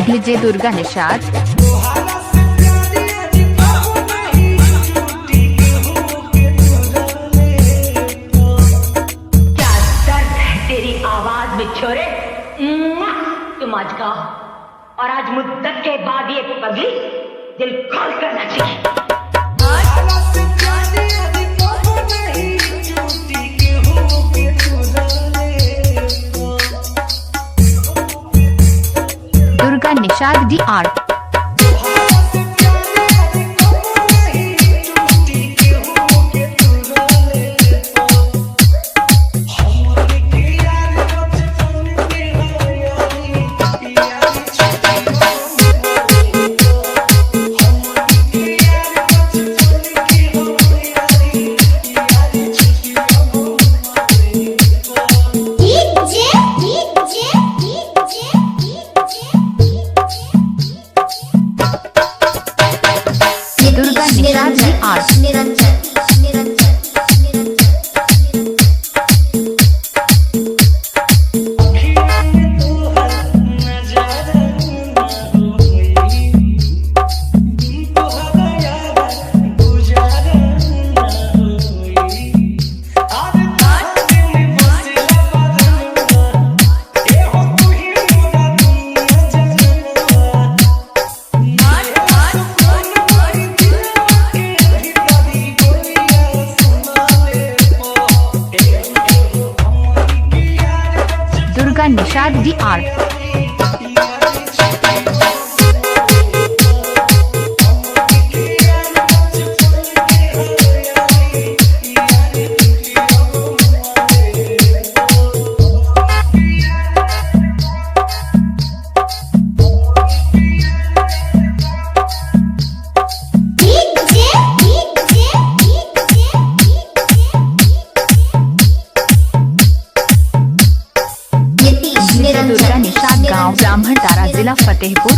DJ Durga Nishad. क्या दर्द है तेरी आवाज में छोरे। तुम आज गाओ और आज मुद्दत के बाद ये पगली दिल खोल कर नाचेगी। Durga Nishad DR। Durga Nishad DR। Durga Nishad DR। Durga Nishad गांव ब्राह्मण तारा जिला फतेहपुर।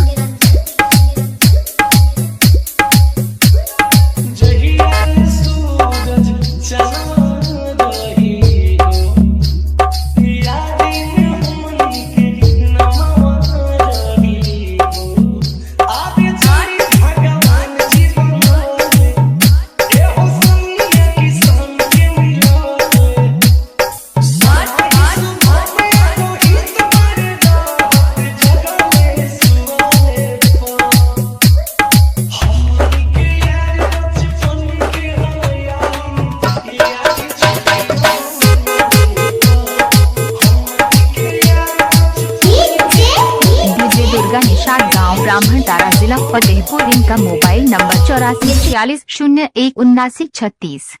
दुर्गा निषाद गांव ब्राह्मण तारा जिला फतेहपुर। इनका मोबाइल नंबर 8446017936।